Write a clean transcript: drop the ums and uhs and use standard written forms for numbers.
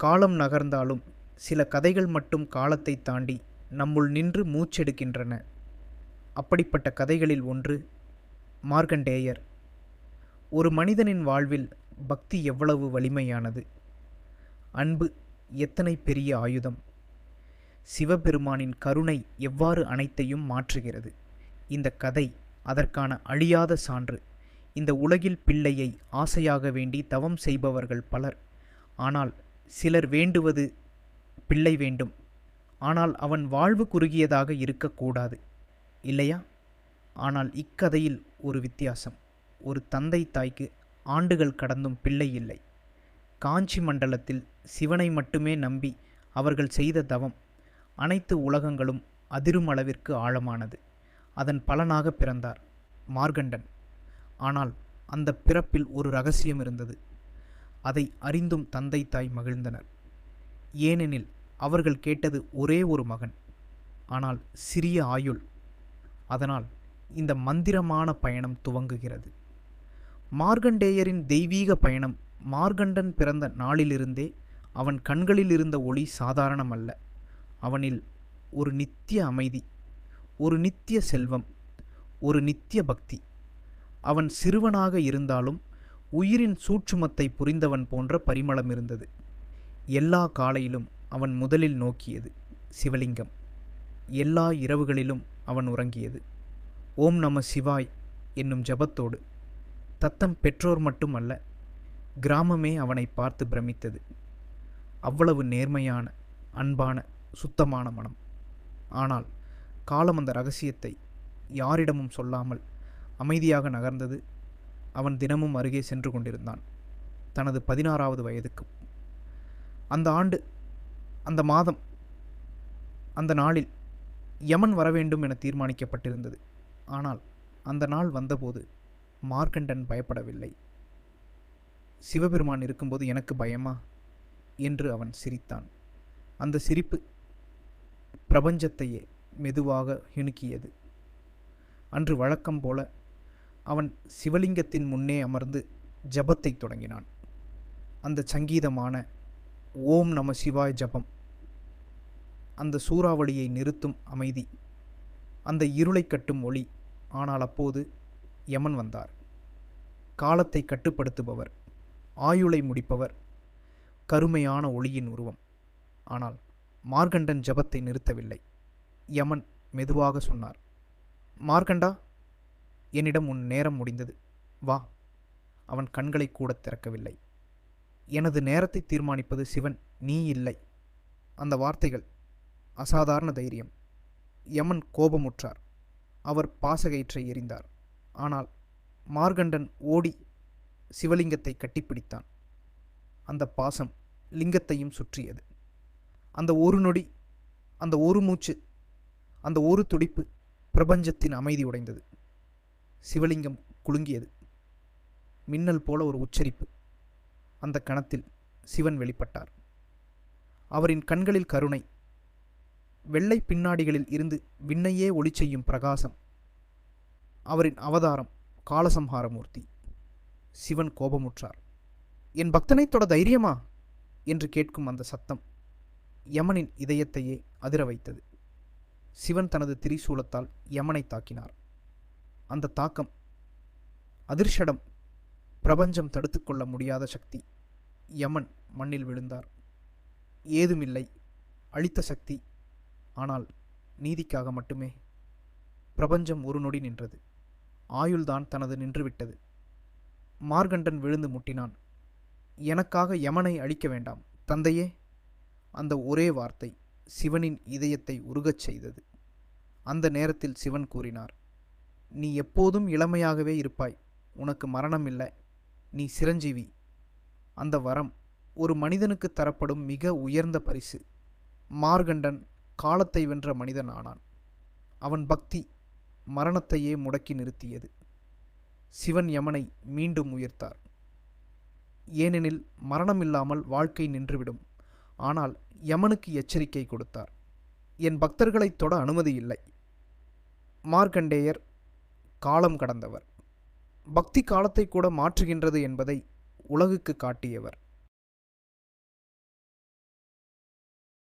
காலம் நகர்ந்தாலும் சில கதைகள் மட்டும் காலத்தை தாண்டி நம்முள் நின்று மூச்செடுக்கின்றன. அப்படிப்பட்ட கதைகளில் ஒன்று மார்க்கண்டேயர். ஒரு மனிதனின் வாழ்வில் பக்தி எவ்வளவு வலிமையானது! அன்பு எத்தனை பெரிய ஆயுதம்! சிவபெருமானின் கருணை எவ்வாறு அனைத்தையும் மாற்றுகிறது! இந்த கதை அதற்கான அழியாத சான்று. இந்த உலகில் பிள்ளையை ஆசையாக வேண்டி தவம் செய்பவர்கள் பலர். ஆனால் சிலர் வேண்டுவது பிள்ளை வேண்டும், ஆனால் அவன் வாழ்வு குறுகியதாக இருக்கக்கூடாது, இல்லையா? ஆனால் இக்கதையில் ஒரு வித்தியாசம். ஒரு தந்தை தாய்க்கு ஆண்டுகள் கடந்தும் பிள்ளை இல்லை. காஞ்சி மண்டலத்தில் சிவனை மட்டுமே நம்பி அவர்கள் செய்த தவம் அனைத்து உலகங்களும் அதிரும் அளவிற்கு ஆழமானது. அதன் பலனாக பிறந்தார் மார்க்கண்டன். ஆனால் அந்த பிறப்பில் ஒரு ரகசியம் இருந்தது. அதை அறிந்தும் தந்தை தாய் மகிழ்ந்தனர். ஏனெனில் அவர்கள் கேட்டது ஒரே ஒரு மகன், ஆனால் சிறிய ஆயுள். அதனால் இந்த மந்திரமான பயணம் துவங்குகிறது. மார்க்கண்டேயரின் தெய்வீக பயணம். மார்க்கண்டன் பிறந்த நாளிலிருந்தே அவன் கண்களில் இருந்த ஒளி சாதாரணமல்ல. அவனில் ஒரு நித்திய அமைதி, ஒரு நித்திய செல்வம், ஒரு நித்திய பக்தி. அவன் சிறுவனாக இருந்தாலும் உயிரின் சூட்சுமத்தை புரிந்தவன் போன்ற பரிமளம் இருந்தது. எல்லா காலையிலும் அவன் முதலில் நோக்கியது சிவலிங்கம். எல்லா இரவுகளிலும் அவன் உறங்கியது ஓம் நம சிவாய் என்னும் ஜபத்தோடு. தத்தம் பெற்றோர் மட்டுமல்ல, கிராமமே அவனை பார்த்து பிரமித்தது. அவ்வளவு நேர்மையான, அன்பான, சுத்தமான மனம். ஆனால் காலம் அந்த இரகசியத்தை யாரிடமும் சொல்லாமல் அமைதியாக நகர்ந்தது. அவன் தினமும் அருகே சென்று கொண்டிருந்தான், தனது 16வது வயதுக்கு. அந்த ஆண்டு, அந்த மாதம், அந்த நாளில் யமன் வரவேண்டும் என தீர்மானிக்கப்பட்டிருந்தது. ஆனால் அந்த நாள் வந்தபோது மார்க்கண்டன் பயப்படவில்லை. சிவபெருமான் இருக்கும்போது எனக்கு பயமா என்று அவன் சிரித்தான். அந்த சிரிப்பு பிரபஞ்சத்தையே மெதுவாக இணுக்கியது. அன்று வழக்கம் போல அவன் சிவலிங்கத்தின் முன்னே அமர்ந்து ஜபத்தை தொடங்கினான். அந்த சங்கீதமான ஓம் நம சிவாய் ஜபம், அந்த சூறாவளியை நிறுத்தும் அமைதி, அந்த இருளை கட்டும் ஒளி. ஆனால் அப்போது யமன் வந்தார். காலத்தை கட்டுப்படுத்துபவர், ஆயுளை முடிப்பவர், கருமையான ஒளியின் உருவம். ஆனால் மார்க்கண்டன் ஜபத்தை நிறுத்தவில்லை. யமன் மெதுவாக சொன்னார், மார்க்கண்டா, என்னிடம் உன் நேரம் முடிந்தது, வா. அவன் கண்களை கூட திறக்கவில்லை. எனது நேரத்தை தீர்மானிப்பது சிவன், நீ இல்லை. அந்த வார்த்தைகள் அசாதாரண தைரியம். யமன் கோபமுற்றார். அவர் பாசகயிற்றை எறிந்தார். ஆனால் மார்க்கண்டன் ஓடி சிவலிங்கத்தை கட்டிப்பிடித்தான். அந்த பாசம் லிங்கத்தையும் சுற்றியது. அந்த ஒரு நொடி, அந்த ஒரு மூச்சு, அந்த ஒரு துடிப்பு, பிரபஞ்சத்தின் அமைதி உடைந்தது. சிவலிங்கம் குலுங்கியது. மின்னல் போல ஒரு உச்சரிப்பு. அந்த கணத்தில் சிவன் வெளிப்பட்டார். அவரின் கண்களில் கருணை, வெள்ளை பின்னாடிகளில் இருந்து விண்ணையே ஒளி செய்யும் பிரகாசம். அவரின் அவதாரம் காலசம்ஹாரமூர்த்தி. சிவன் கோபமுற்றார். என் பக்தனை தொட தைரியமா என்று கேட்கும் அந்த சத்தம் யமனின் இதயத்தையே அதிர வைத்தது. சிவன் தனது திரிசூலத்தால் யமனை தாக்கினார். அந்த தாக்கம் அதிர்ஷடம், பிரபஞ்சம் தடுத்துக்கொள்ள முடியாத சக்தி. யமன் மண்ணில் விழுந்தார். ஏதுமில்லை, அழித்த சக்தி. ஆனால் நீதிக்காக மட்டுமே. பிரபஞ்சம் ஒரு நொடி நின்றது. ஆயுள்தான் தனது நின்றுவிட்டது. மார்க்கண்டன் விழுந்து முட்டினான். எனக்காக யமனை அழிக்க வேண்டாம் தந்தையே. அந்த ஒரே வார்த்தை சிவனின் இதயத்தை உருகச் செய்தது. அந்த நேரத்தில் சிவன் கூறினார், நீ எப்போதும் இளமையாகவே இருப்பாய். உனக்கு மரணம் இல்லை. நீ சிரஞ்சீவி. அந்த வரம் ஒரு மனிதனுக்கு தரப்படும் மிக உயர்ந்த பரிசு. மார்க்கண்டன் காலத்தை வென்ற மனிதன் ஆனான். அவன் பக்தி மரணத்தையே முடக்கி நிறுத்தியது. சிவன் யமனை மீண்டும் உயர்த்தார். ஏனெனில் மரணம் இல்லாமல் வாழ்க்கை நின்றுவிடும். ஆனால் யமனுக்கு எச்சரிக்கை கொடுத்தார், என் பக்தர்களை தொட அனுமதி இல்லை. மார்க்கண்டேயர் காலம் கடந்தவர். பக்தி காலத்தை கூட மாற்றுகின்றது என்பதை உலகுக்கு காட்டியவர்.